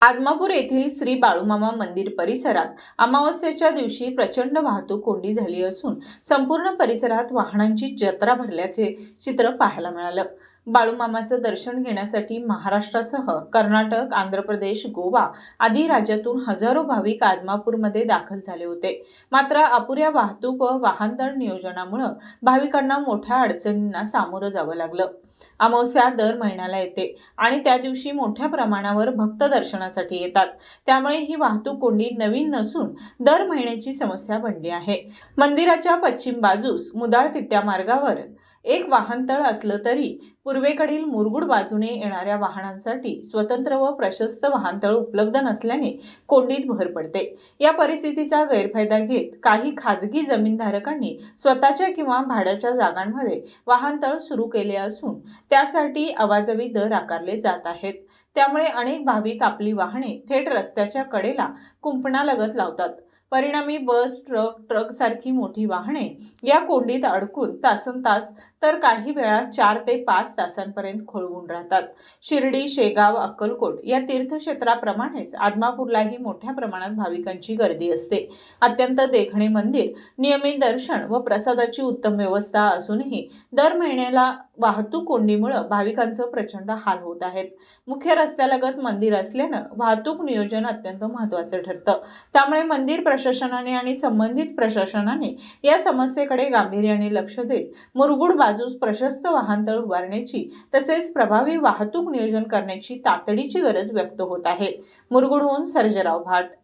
आदमापूर येथील श्री बाळूमामा मंदिर परिसरात अमावस्येच्या दिवशी प्रचंड वाहतूक कोंडी झाली असून संपूर्ण परिसरात वाहनांची जत्रा भरल्याचे चित्र पाहायला मिळालं। बाळूमामाचं दर्शन घेण्यासाठी महाराष्ट्रासह कर्नाटक, आंध्र प्रदेश, गोवा आदी राज्यातून हजारो भाविक आदमापूरमध्ये दाखल झाले होते। मात्र अपुऱ्या वाहतूक व वाहनतळ नियोजनामुळे भाविकांना मोठ्या अडचणींना सामोरं जावं लागलं। अमावस्या दर महिन्याला येते आणि त्या दिवशी मोठ्या प्रमाणावर भक्त दर्शनासाठी येतात, त्यामुळे ही वाहतूक कोंडी नवीन नसून दर महिन्याची समस्या बनली आहे। मंदिराच्या पश्चिम बाजूस मुदाळ तिट्या मार्गावर एक वाहनतळ असलं तरी पूर्वेकडील मुरगुड बाजूने येणाऱ्या वाहनांसाठी स्वतंत्र व प्रशस्त वाहनतळ उपलब्ध नसल्याने कोंडीत भर पडते। या परिस्थितीचा गैरफायदा घेत काही खाजगी जमीनधारकांनी स्वतःच्या किंवा भाड्याच्या जागांमध्ये वाहनतळ सुरू केले असून त्यासाठी अवाजवी दर आकारले जात आहेत। त्यामुळे अनेक भाविक आपली वाहने थेट रस्त्याच्या कडेला कुंपणालगत लावतात। परिणामी बस, ट्रक सारखी मोठी वाहने या कोंडीत अडकून तासनतास तर काही वेळा 4 ते 5 तासांपर्यंत खोळंबून राहतात। शिर्डी, शेगाव, अक्कलकोट या तीर्थक्षेत्राप्रमाणेच आदमापूरलाही मोठ्या प्रमाणात भाविकांची गर्दी असते। अत्यंत देखणे मंदिर, नियमित दर्शन व प्रसादाची उत्तम व्यवस्था असूनही दर महिन्याला वाहतूक कोंडीमुळे भाविकांचं प्रचंड हाल होत आहेत। मुख्य रस्त्यालगत मंदिर असल्यानं वाहतूक नियोजन अत्यंत महत्त्वाचं ठरतं। त्यामुळे मंदिर प्रशासनाने आणि संबंधित प्रशासनाने या समस्येकडे गांभीर्याने लक्ष देत मुरगुड बाजूस प्रशस्त वाहनतळ उभारण्याची तसेच प्रभावी वाहतूक नियोजन करण्याची तातडीची गरज व्यक्त होत आहे। मुरगुडहून सर्जेराव भाट।